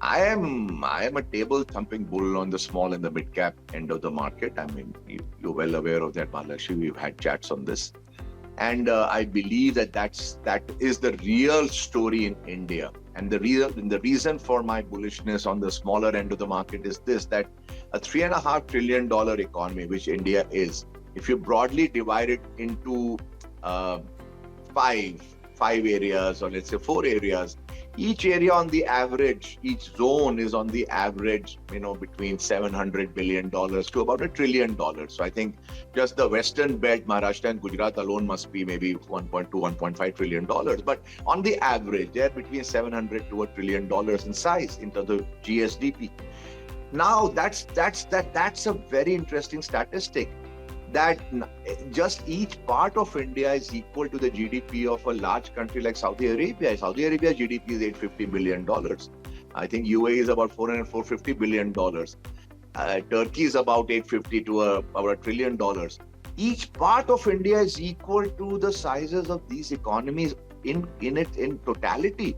I am a table thumping bull on the small and the mid cap end of the market. I mean, you're well aware of that, Malashi. We've had chats on this, and I believe that is the real story in India. And the reason for my bullishness on the smaller end of the market is this: that a $3.5 trillion economy, which India is, if you broadly divide it into uh, five five areas, or let's say four areas, each area on the average, each zone is on the average, between $700 billion to about $1 trillion. So I think just the western belt, Maharashtra and Gujarat alone, must be maybe 1.2 $1.5 trillion. But on the average, they're between 700 to $1 trillion in size in terms of GSDP. Now that's a very interesting statistic, that just each part of India is equal to the GDP of a large country like Saudi Arabia. Saudi Arabia's GDP is $850 billion. I think UAE is about $450 billion. Turkey is about 850 to about $1 trillion. Each part of India is equal to the sizes of these economies in totality.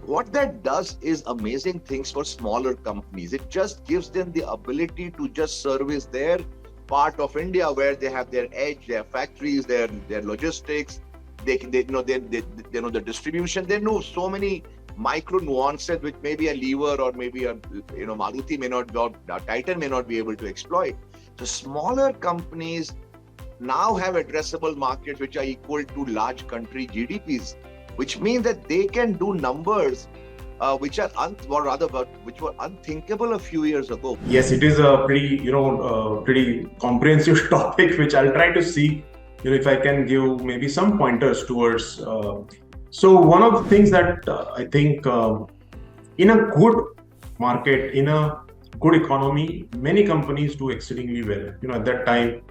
What that does is amazing things for smaller companies. It just gives them the ability to just service their part of India where they have their edge, their factories, their logistics. They know the distribution. They know so many micro nuances which maybe a lever or maybe a Maruti may not, or Titan may not be able to exploit. So smaller companies now have addressable markets which are equal to large country GDPs, which means that they can do numbers which were unthinkable a few years ago. Yes, it is a pretty comprehensive topic, which I'll try to see, if I can give maybe some pointers towards. So one of the things that I think in a good market, in a good economy, many companies do exceedingly well. At that time,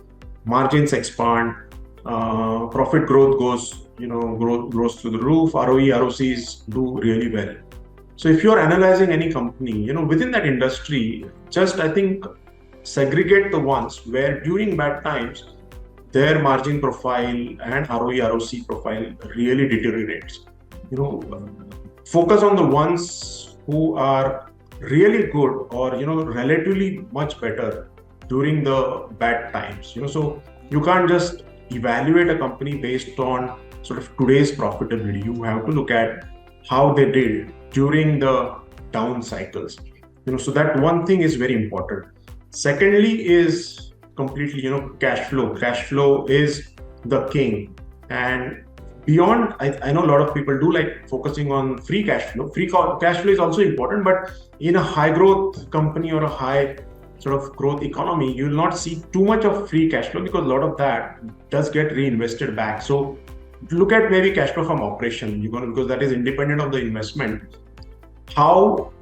margins expand, profit growth goes through the roof, ROE, ROCs do really well. So if you're analyzing any company, within that industry, just I think segregate the ones where during bad times, their margin profile and ROE, ROC profile really deteriorates. Focus on the ones who are really good or, relatively much better during the bad times. So you can't just evaluate a company based on sort of today's profitability. You have to look at how they did during the down cycles. So that one thing is very important. Secondly is completely, cash flow. Cash flow is the king. And beyond, I know a lot of people do like focusing on free cash flow. Free cash flow is also important, but in a high growth company or a high sort of growth economy, you will not see too much of free cash flow because a lot of that does get reinvested back. So look at maybe cash flow from operation, because that is independent of the investment. How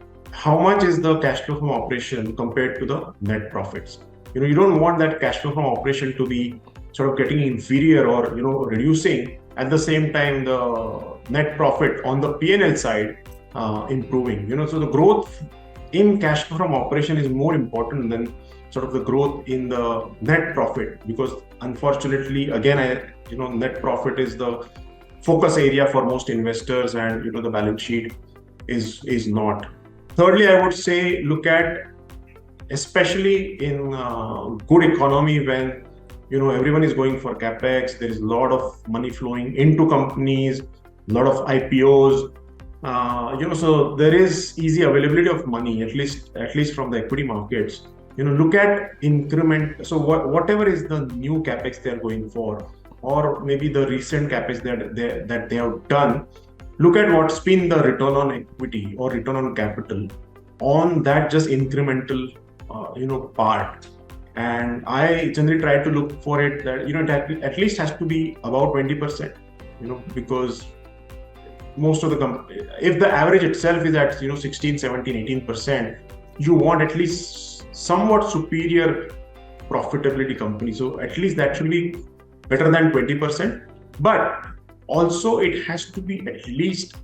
much is the cash flow from operation compared to the net profits? You don't want that cash flow from operation to be sort of getting inferior or reducing. At the same time, the net profit on the P&L side improving. So the growth in cash flow from operation is more important than sort of the growth in the net profit, because unfortunately, again, net profit is the focus area for most investors, and the balance sheet is not. Thirdly, I would say look at, especially in good economy when everyone is going for capex, there is a lot of money flowing into companies, a lot of IPOs. So there is easy availability of money, at least from the equity markets. Look at increment. So whatever is the new capex they are going for, or maybe the recent capex that they have done, look at what's been the return on equity or return on capital on that just incremental part. And I generally try to look for it that it at least has to be about 20%, because most of the company, if the average itself is at 16, 17, 18%, you want at least somewhat superior profitability company. So at least that should be better than 20%, but also it has to be at least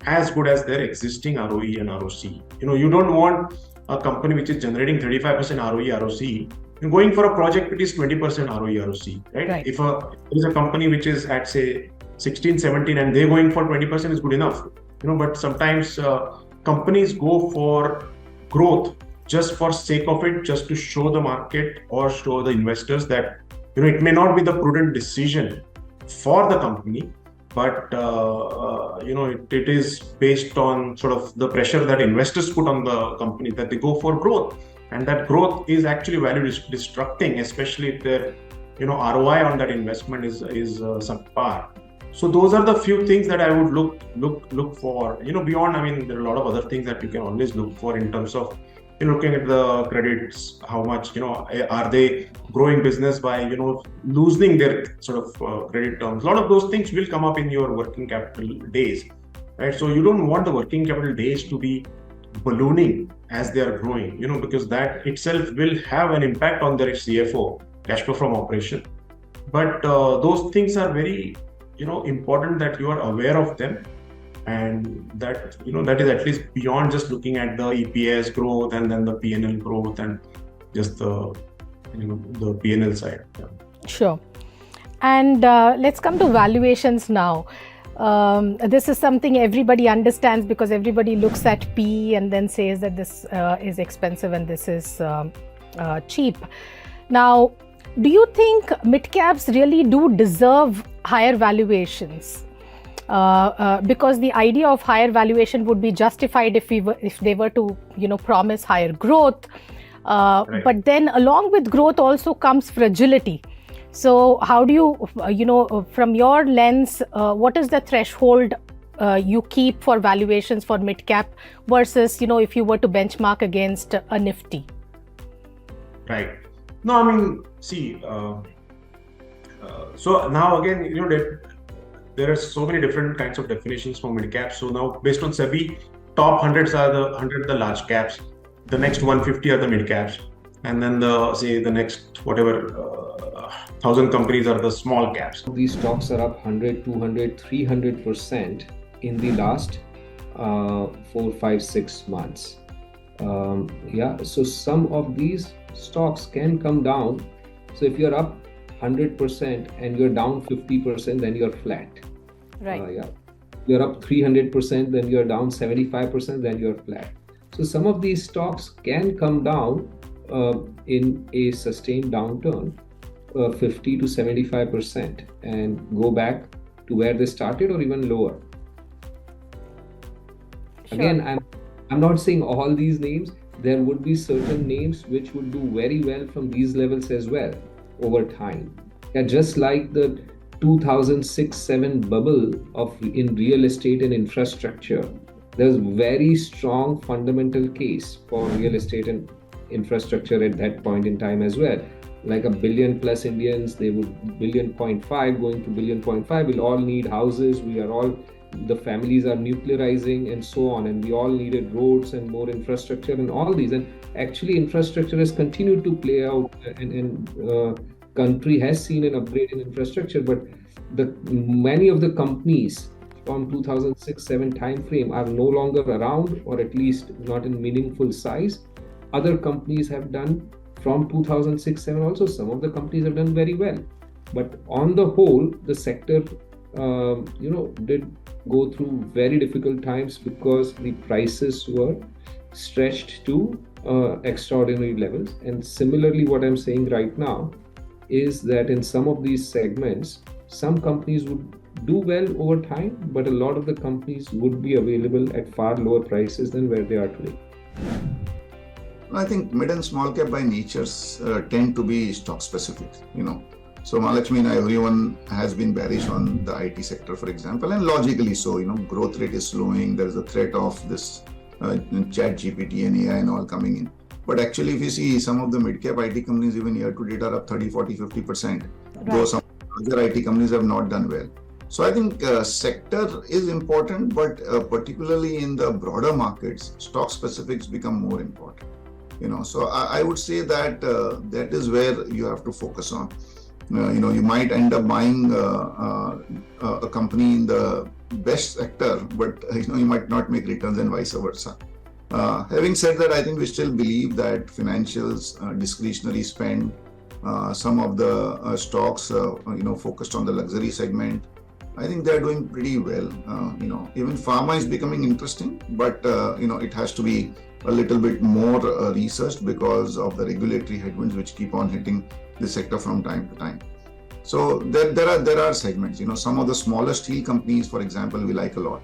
as good as their existing ROE and ROC. You don't want a company which is generating 35% ROE, ROC, going for a project which is 20% ROE, ROC, right? If there is a company which is at say 16, 17 and they're going for 20% is good enough, but sometimes companies go for growth just for sake of it, just to show the market or show the investors that it may not be the prudent decision for the company, but it is based on sort of the pressure that investors put on the company, that they go for growth, and that growth is actually value destructing, especially if their ROI on that investment is subpar. So those are the few things that I would look for. Beyond, I mean, there are a lot of other things that you can always look for in terms of looking at the credits, how much are they growing business by loosening their sort of credit terms. A lot of those things will come up in your working capital days, right? So you don't want the working capital days to be ballooning as they are growing, because that itself will have an impact on their CFO, cash flow from operation. But those things are very important that you are aware of them, and that that is at least beyond just looking at the EPS growth and then the P&L growth and just the the P&L side. Yeah. Sure. And let's come to valuations now. This is something everybody understands, because everybody looks at P and then says that this is expensive and this is cheap. Now, do you think mid-caps really do deserve higher valuations? Because the idea of higher valuation would be justified if they were to promise higher growth. Right. But then along with growth also comes fragility. So how do you, from your lens, what is the threshold you keep for valuations for mid-cap versus, if you were to benchmark against a Nifty? Right. No, I mean, see, so now again, there are so many different kinds of definitions for mid-cap. So now, based on SEBI, top 100s are the 100 the large caps, the next 150 are the mid-caps, and then the next whatever 1,000 companies are the small caps. These stocks are up 100, 200, 300% in the last 4, 5, 6 months. So some of these stocks can come down. So if you're up 100% and you're down 50%, then you're flat. Right. You're up 300%, then you're down 75%, then you're flat. So some of these stocks can come down in a sustained downturn, 50 to 75%, and go back to where they started or even lower. Sure. Again, I'm not saying all these names. There would be certain names which would do very well from these levels as well over time. Yeah, just like the 2006-07 bubble in real estate and infrastructure, there's very strong fundamental case for real estate and infrastructure at that point in time as well. Like a billion plus Indians, they would 1.5 billion going to 1.5 billion. We'll all need houses. The families are nuclearizing and so on, and we all needed roads and more infrastructure and all these. And actually, infrastructure has continued to play out, and country has seen an upgrade in infrastructure. But many of the companies from 2006-07 time frame are no longer around, or at least not in meaningful size. Other companies have done from 2006-07 also. Some of the companies have done very well, but on the whole, the sector did go through very difficult times because the prices were stretched to extraordinary levels. And similarly, what I'm saying right now is that in some of these segments, some companies would do well over time, but a lot of the companies would be available at far lower prices than where they are today. I think mid and small cap by natures tend to be stock specific, So Mahalakshmi, everyone has been bearish on the IT sector, for example, and logically so, growth rate is slowing. There's a threat of this chat GPT and AI and all coming in. But actually, if you see some of the mid-cap IT companies, even year to date are up 30, 40, 50%, though some other IT companies have not done well. So I think sector is important, but particularly in the broader markets, stock specifics become more important. So I would say that that is where you have to focus on. You might end up buying a company in the best sector, but you might not make returns and vice versa. Having said that, I think we still believe that financials, discretionary spend, some of the stocks, focused on the luxury segment, I think they're doing pretty well. Even pharma is becoming interesting, but it has to be a little bit more researched because of the regulatory headwinds which keep on hitting the sector from time to time. So there are segments. Some of the smaller steel companies, for example, we like a lot.